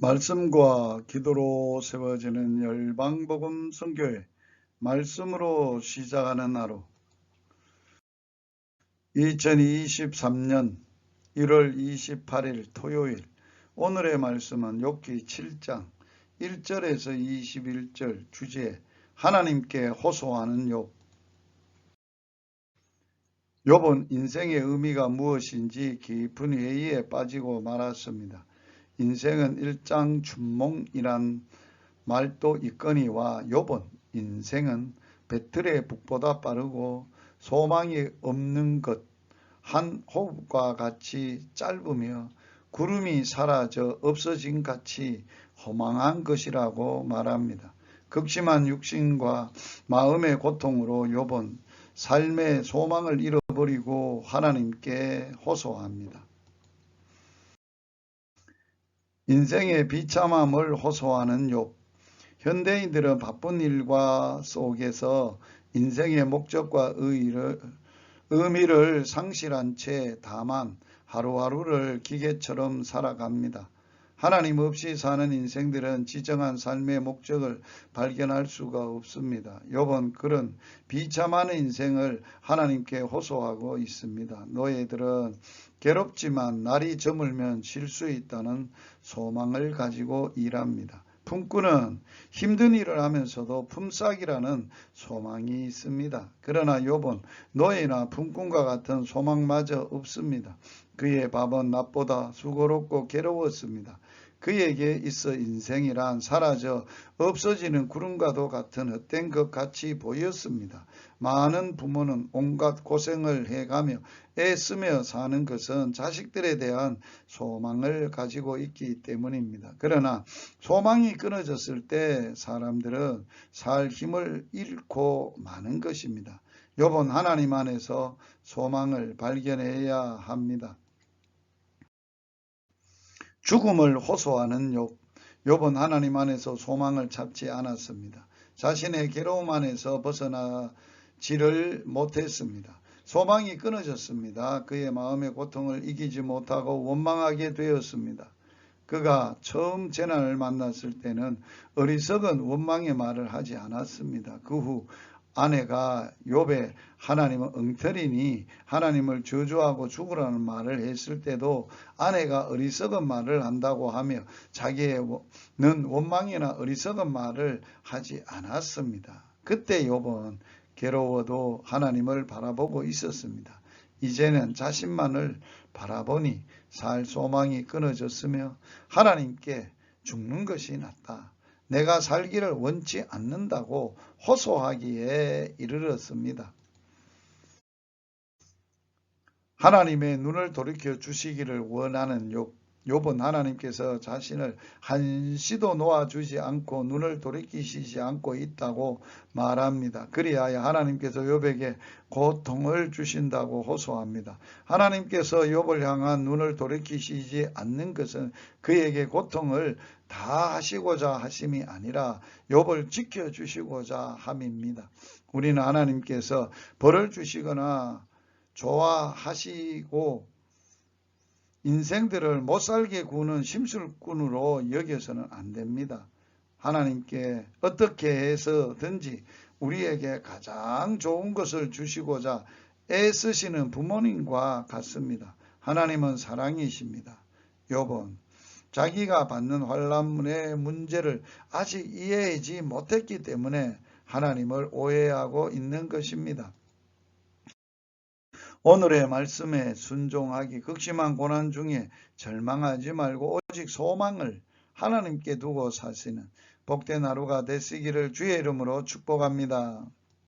말씀과 기도로 세워지는 열방복음 선교회 말씀으로 시작하는 하루 2023년 1월 28일 토요일 오늘의 말씀은 욥기 7장 1절에서 21절 주제 하나님께 호소하는 욥. 욥은 인생의 의미가 무엇인지 깊은 회의에 빠지고 말았습니다. 인생은 일장춘몽이란 말도 있거니와 욥은 인생은 배틀의 북보다 빠르고 소망이 없는 것 한 호흡과 같이 짧으며 구름이 사라져 없어진 같이 허망한 것이라고 말합니다. 극심한 육신과 마음의 고통으로 욥은 삶의 소망을 잃어버리고 하나님께 호소합니다. 인생의 비참함을 호소하는 욥. 현대인들은 바쁜 일과 속에서 인생의 목적과 의미를 상실한 채 다만 하루하루를 기계처럼 살아갑니다. 하나님 없이 사는 인생들은 지정한 삶의 목적을 발견할 수가 없습니다. 욥은 그런 비참한 인생을 하나님께 호소하고 있습니다. 노예들은 괴롭지만 날이 저물면 쉴 수 있다는 소망을 가지고 일합니다. 품꾼은 힘든 일을 하면서도 품삯이라는 소망이 있습니다. 그러나 욥은 노예나 품꾼과 같은 소망마저 없습니다. 그의 밥은 낮보다 수고롭고 괴로웠습니다. 그에게 있어 인생이란 사라져 없어지는 구름과도 같은 헛된 것 같이 보였습니다. 많은 부모는 온갖 고생을 해가며 애쓰며 사는 것은 자식들에 대한 소망을 가지고 있기 때문입니다. 그러나 소망이 끊어졌을 때 사람들은 살 힘을 잃고 마는 것입니다. 욥은 하나님 안에서 소망을 발견해야 합니다. 죽음을 호소하는 욥. 욥은 하나님 안에서 소망을 찾지 않았습니다. 자신의 괴로움 안에서 벗어나지를 못했습니다. 소망이 끊어졌습니다. 그의 마음의 고통을 이기지 못하고 원망하게 되었습니다. 그가 처음 재난을 만났을 때는 어리석은 원망의 말을 하지 않았습니다. 그 후 아내가 욥에 하나님은 엉터리니 하나님을 저주하고 죽으라는 말을 했을 때도 아내가 어리석은 말을 한다고 하며 자기는 원망이나 어리석은 말을 하지 않았습니다. 그때 욥은 괴로워도 하나님을 바라보고 있었습니다. 이제는 자신만을 바라보니 살 소망이 끊어졌으며 하나님께 죽는 것이 낫다. 내가 살기를 원치 않는다고 호소하기에 이르렀습니다. 하나님의 눈을 돌이켜 주시기를 원하는 욥은 하나님께서 자신을 한시도 놓아주지 않고 눈을 돌이키시지 않고 있다고 말합니다. 그리하여 하나님께서 욥에게 고통을 주신다고 호소합니다. 하나님께서 욥을 향한 눈을 돌이키시지 않는 것은 그에게 고통을 다 하시고자 하심이 아니라 욥을 지켜주시고자 함입니다. 우리는 하나님께서 벌을 주시거나 좋아하시고 인생들을 못살게 구는 심술꾼으로 여겨서는 안 됩니다. 하나님께 어떻게 해서든지 우리에게 가장 좋은 것을 주시고자 애쓰시는 부모님과 같습니다. 하나님은 사랑이십니다. 욥은 자기가 받는 환난의 문제를 아직 이해하지 못했기 때문에 하나님을 오해하고 있는 것입니다. 오늘의 말씀에 순종하기, 극심한 고난 중에 절망하지 말고 오직 소망을 하나님께 두고 사시는 복된 하루가 되시기를 주의 이름으로 축복합니다.